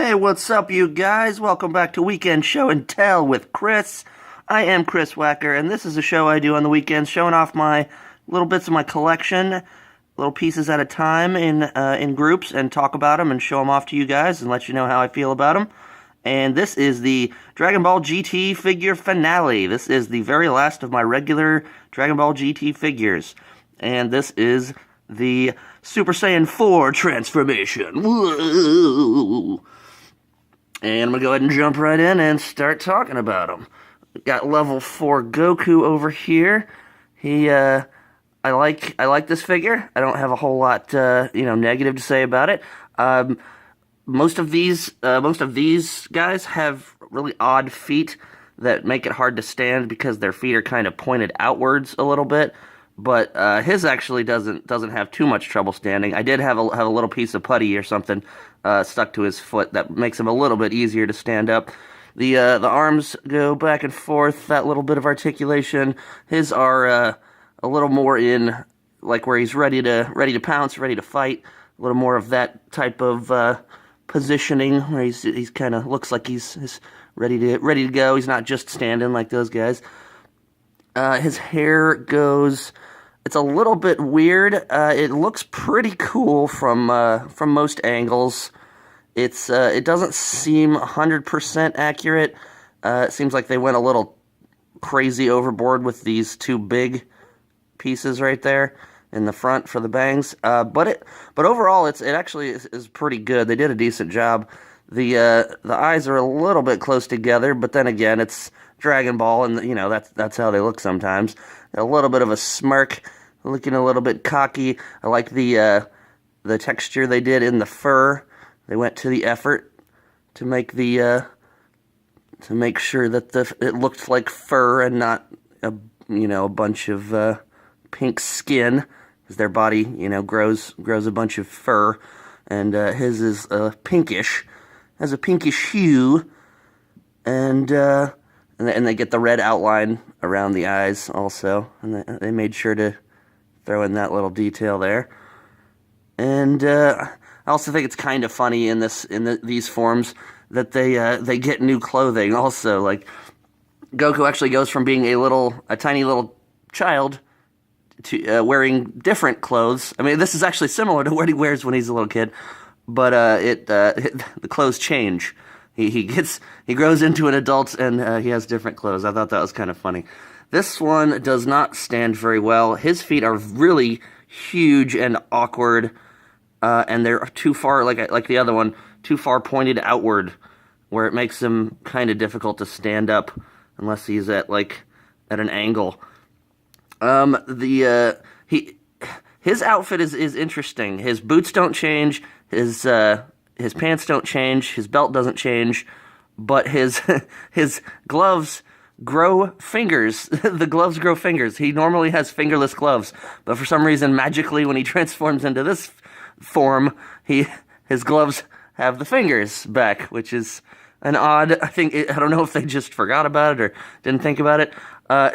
Hey, what's up, you guys? Welcome back to Weekend Show and Tell with Chris. I am Chris Wacker, and this is a show I do on the weekends, showing off my little bits of my collection, little pieces at a time in groups, and talk about them and show them off to you guys and let you know how I feel about them. And this is the Dragon Ball GT figure finale. This is the very last of my regular Dragon Ball GT figures. And this is the Super Saiyan 4 transformation. Whoa. And I'm going to go ahead and jump right in and start talking about him. Got level 4 Goku over here. I like this figure. I don't have a whole lot, negative to say about it. Most of these guys have really odd feet that make it hard to stand because their feet are kind of pointed outwards a little bit. But his actually doesn't have too much trouble standing. I did have a little piece of putty or something stuck to his foot that makes him a little bit easier to stand up. The arms go back and forth. That little bit of articulation. His are a little more in like where he's ready to pounce, ready to fight. A little more of that type of positioning where he's kind of looks like he's ready to go. He's not just standing like those guys. His hair goes. It's a little bit weird. It looks pretty cool from most angles. It doesn't seem 100% accurate. It seems like they went a little crazy overboard with these two big pieces right there in the front for the bangs. But overall, it actually is pretty good. They did a decent job. The eyes are a little bit close together, but then again, it's Dragon Ball, and that's how they look sometimes. A little bit of a smirk, looking a little bit cocky. I like the texture they did in the fur. They went to the effort to make to make sure that it looked like fur and not a bunch of pink skin, because their body grows a bunch of fur, and his is pinkish, has a pinkish hue, and they get the red outline around the eyes also, and they made sure to throw in that little detail there. And I also think it's kind of funny in these forms that they get new clothing also. Like Goku actually goes from being a tiny little child to wearing different clothes. I mean, this is actually similar to what he wears when he's a little kid, but the clothes change. He grows into an adult, and he has different clothes. I thought that was kind of funny. This one does not stand very well. His feet are really huge and awkward, and they're too far, like the other one, too far pointed outward, where it makes him kind of difficult to stand up unless he's at an angle. His outfit is interesting. His boots don't change. His pants don't change, his belt doesn't change, but his gloves grow fingers. The gloves grow fingers. He normally has fingerless gloves, but for some reason, magically, when he transforms into this form, his gloves have the fingers back, which is an odd. I don't know if they just forgot about it or didn't think about it.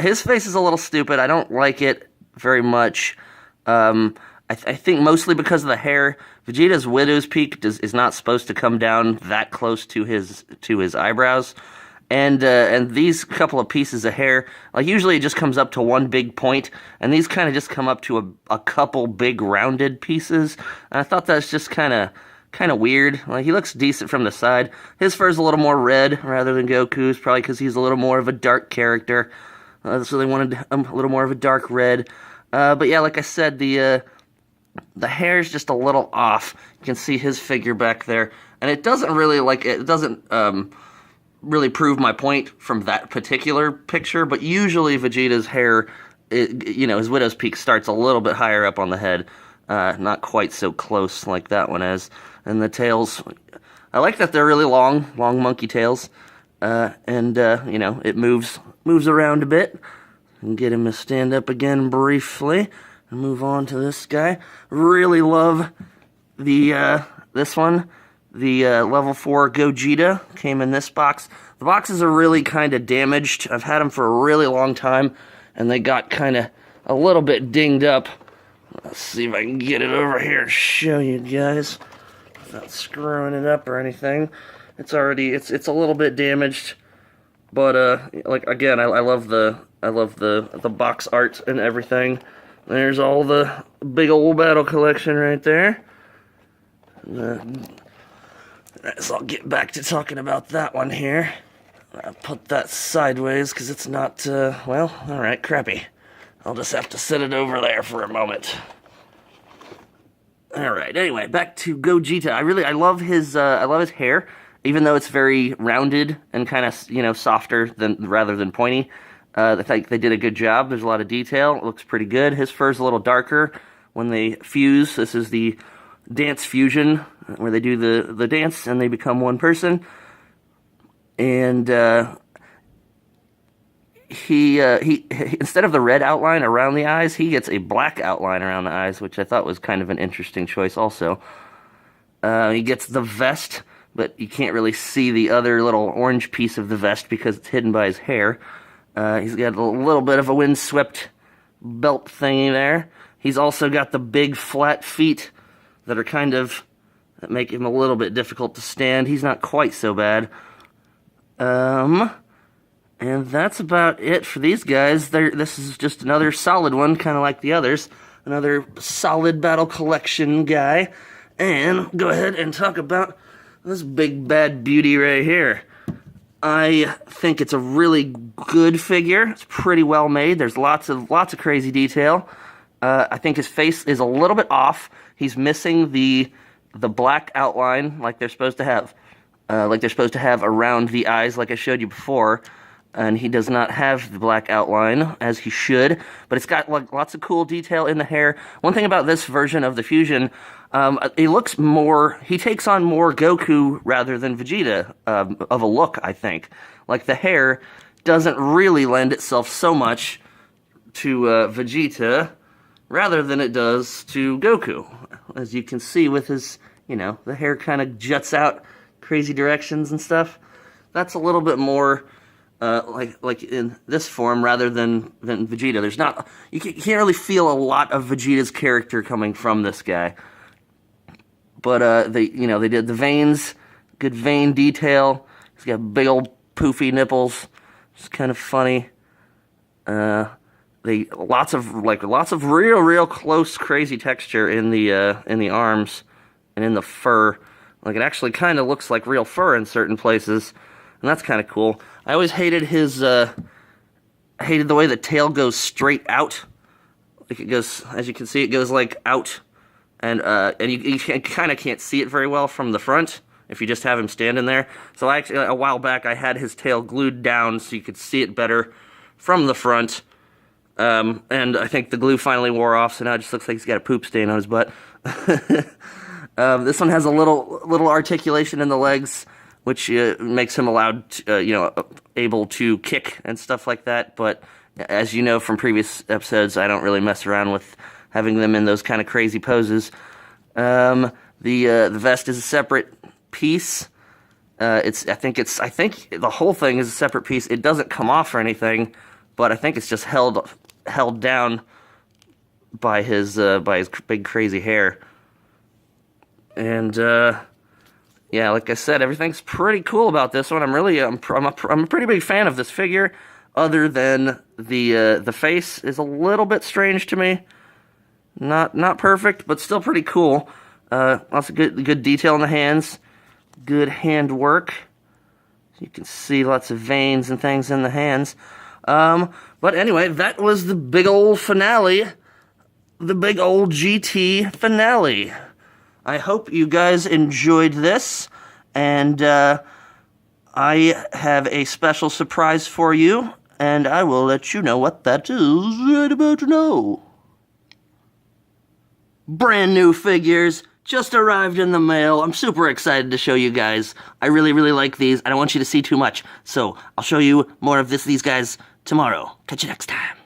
His face is a little stupid. I don't like it very much. I think mostly because of the hair. Vegeta's widow's peak is not supposed to come down that close to his eyebrows, and these couple of pieces of hair, usually it just comes up to one big point, and these kind of just come up to a couple big rounded pieces. And I thought that's just kind of weird. He looks decent from the side. His fur's a little more red rather than Goku's, probably because he's a little more of a dark character. So they wanted a little more of a dark red. But yeah, like I said, the hair's just a little off. You can see his figure back there, and it doesn't really really prove my point from that particular picture. But usually Vegeta's hair, his widow's peak starts a little bit higher up on the head, not quite so close like that one is. And the tails, I like that they're really long monkey tails, and it moves around a bit. And get him to stand up again briefly. And move on to this guy. Really love this one. The level 4 Gogeta came in this box. The boxes are really kind of damaged. I've had them for a really long time, and they got kind of a little bit dinged up. Let's see if I can get it over here and show you guys without screwing it up or anything. It's a little bit damaged, but like again, I love the box art and everything. There's all the big old battle collection right there. So I'll get back to talking about that one here. I'll put that sideways because it's not, well, alright, crappy. I'll just have to set it over there for a moment. Alright, anyway, back to Gogeta. I love his hair, even though it's very rounded and kind of, you know, softer rather than pointy. I think they did a good job. There's a lot of detail. It looks pretty good. His fur's a little darker when they fuse. This is the dance fusion, where they do the dance and they become one person. And he instead of the red outline around the eyes, he gets a black outline around the eyes, which I thought was kind of an interesting choice also. He gets the vest, but you can't really see the other little orange piece of the vest because it's hidden by his hair. He's got a little bit of a windswept belt thingy there. He's also got the big flat feet that are that make him a little bit difficult to stand. He's not quite so bad. And that's about it for these guys. This is just another solid one, kind of like the others. Another solid battle collection guy. And go ahead and talk about this big bad beauty right here. I think it's a really good figure. It's pretty well made. There's lots of crazy detail. I think his face is a little bit off. He's missing the black outline like they're supposed to have. Around the eyes like I showed you before. And he does not have the black outline as he should, but it's got like lots of cool detail in the hair. One thing about this version of the fusion, he takes on more Goku rather than Vegeta of a look, I think. Like the hair doesn't really lend itself so much to Vegeta rather than it does to Goku. As you can see with his, you know, the hair kind of juts out crazy directions and stuff. That's a little bit more like in this form rather than Vegeta. There's not, you can't really feel a lot of Vegeta's character coming from this guy. But they did the veins, good vein detail. He's got big old poofy nipples. It's kind of funny. Lots of real close crazy texture in the arms and in the fur. Like it actually kind of looks like real fur in certain places, and that's kind of cool. I always hated hated the way the tail goes straight out. Like it goes, as you can see, it goes like out, and you kind of can't see it very well from the front if you just have him standing there. So actually, a while back, I had his tail glued down so you could see it better from the front. And I think the glue finally wore off, so now it just looks like he's got a poop stain on his butt. This one has a little articulation in the legs, which makes him able to kick and stuff like that. But as you know from previous episodes, I don't really mess around with having them in those kind of crazy poses. The vest is a separate piece. I think the whole thing is a separate piece. It doesn't come off or anything, but I think it's just held down by his big crazy hair. And yeah, like I said, everything's pretty cool about this one. I'm a pretty big fan of this figure. Other than the face is a little bit strange to me. Not perfect, but still pretty cool. Lots of good detail in the hands. Good hand work. You can see lots of veins and things in the hands. But anyway, that was the big old finale. The big old GT finale. I hope you guys enjoyed this, and I have a special surprise for you, and I will let you know what that is right about now. Brand new figures just arrived in the mail. I'm super excited to show you guys. I really like these. I don't want you to see too much, so I'll show you more of these guys tomorrow. Catch you next time.